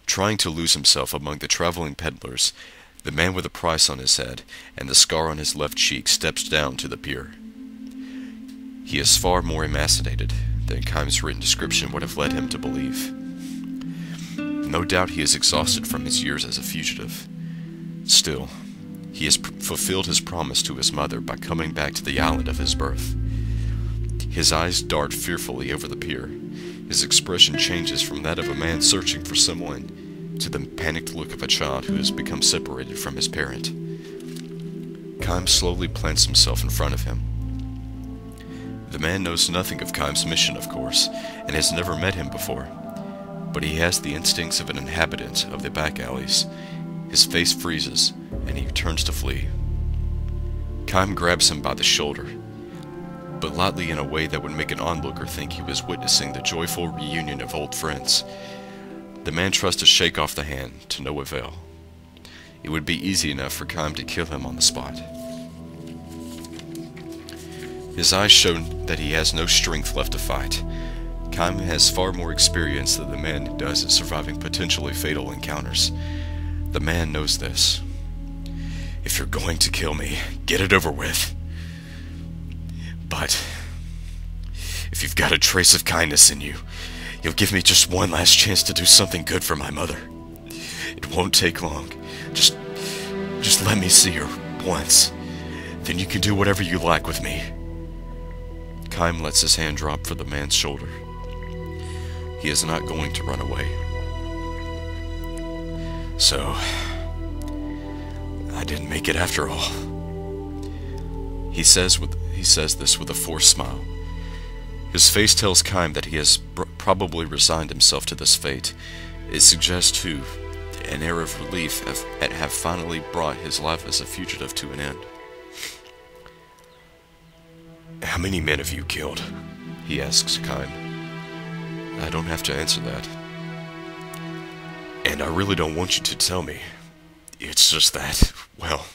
Trying to lose himself among the traveling peddlers, the man with a price on his head and the scar on his left cheek steps down to the pier. He is far more emaciated than Kaim's written description would have led him to believe. No doubt he is exhausted from his years as a fugitive. Still, he has fulfilled his promise to his mother by coming back to the island of his birth. His eyes dart fearfully over the pier. His expression changes from that of a man searching for someone to the panicked look of a child who has become separated from his parent. Kaim slowly plants himself in front of him. The man knows nothing of Kaim's mission, of course, and has never met him before, but he has the instincts of an inhabitant of the back alleys. His face freezes, and he turns to flee. Kaim grabs him by the shoulder, but lightly in a way that would make an onlooker think he was witnessing the joyful reunion of old friends. The man tries to shake off the hand, to no avail. It would be easy enough for Kaim to kill him on the spot. His eyes show that he has no strength left to fight. Kaim has far more experience than the man does at surviving potentially fatal encounters. The man knows this. If you're going to kill me, get it over with. But if you've got a trace of kindness in you, you'll give me just one last chance to do something good for my mother. It won't take long. Just let me see her once. Then you can do whatever you like with me. Kaim lets his hand drop for the man's shoulder. He is not going to run away. So, I didn't make it after all. He says this with a forced smile. His face tells Kaim that he has probably resigned himself to this fate. It suggests, too, an air of relief at have finally brought his life as a fugitive to an end. How many men have you killed? He asks Kaim. I don't have to answer that. And I really don't want you to tell me. It's just that, well,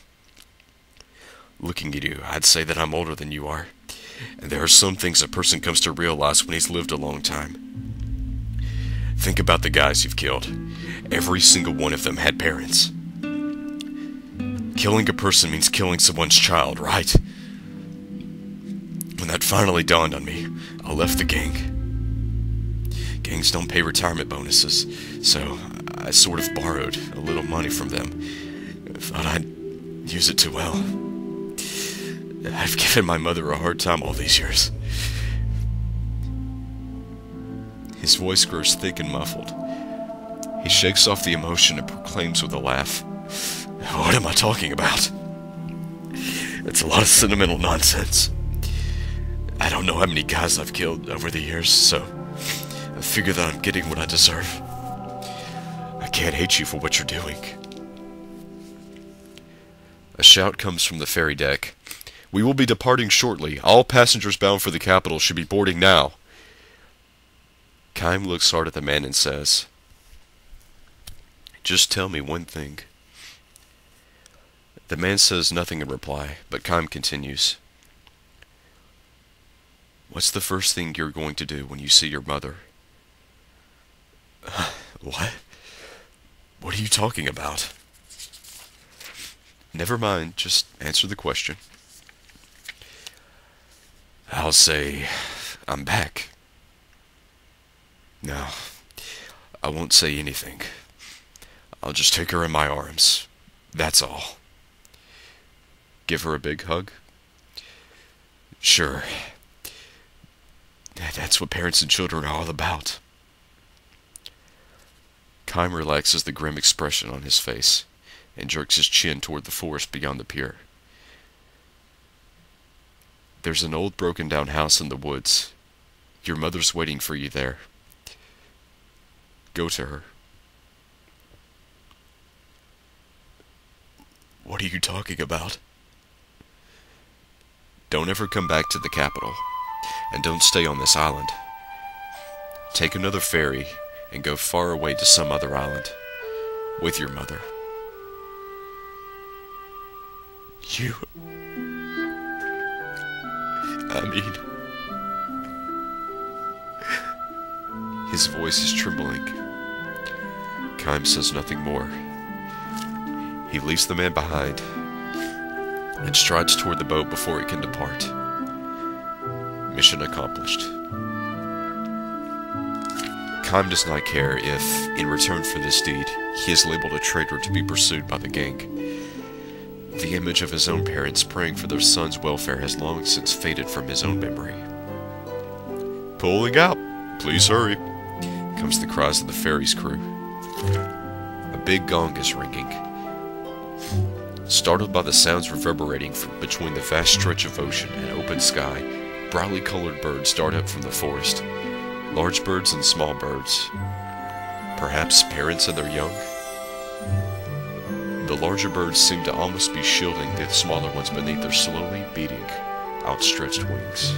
looking at you, I'd say that I'm older than you are. And there are some things a person comes to realize when he's lived a long time. Think about the guys you've killed. Every single one of them had parents. Killing a person means killing someone's child, right? When that finally dawned on me, I left the gang. Gangs don't pay retirement bonuses, so I sort of borrowed a little money from them. Thought I'd use it too well. I've given my mother a hard time all these years. His voice grows thick and muffled. He shakes off the emotion and proclaims with a laugh, "What am I talking about? It's a lot of sentimental nonsense. I don't know how many guys I've killed over the years, so I figure that I'm getting what I deserve. I can't hate you for what you're doing." A shout comes from the ferry deck. "We will be departing shortly. All passengers bound for the capital should be boarding now." Kaim looks hard at the man and says, "Just tell me one thing." The man says nothing in reply, but Kaim continues, "What's the first thing you're going to do when you see your mother?" What? What are you talking about? Never mind, just answer the question. I'll say, I'm back. No, I won't say anything. I'll just take her in my arms. That's all. Give her a big hug? Sure. That's what parents and children are all about. Kaim relaxes the grim expression on his face and jerks his chin toward the forest beyond the pier. There's an old broken-down house in the woods. Your mother's waiting for you there. Go to her. What are you talking about? Don't ever come back to the capital, and don't stay on this island. Take another ferry and go far away to some other island with your mother. You... I mean... His voice is trembling. Kaim says nothing more. He leaves the man behind and strides toward the boat before he can depart. Mission accomplished. Kaim does not care if, in return for this deed, he is labeled a traitor to be pursued by the gang. The image of his own parents praying for their son's welfare has long since faded from his own memory. "Pulling out! Please hurry!" comes the cries of the ferry's crew. A big gong is ringing. Startled by the sounds reverberating from between the vast stretch of ocean and open sky, brightly colored birds dart up from the forest. Large birds and small birds. Perhaps parents and their young? The larger birds seem to almost be shielding the smaller ones beneath their slowly beating, outstretched wings.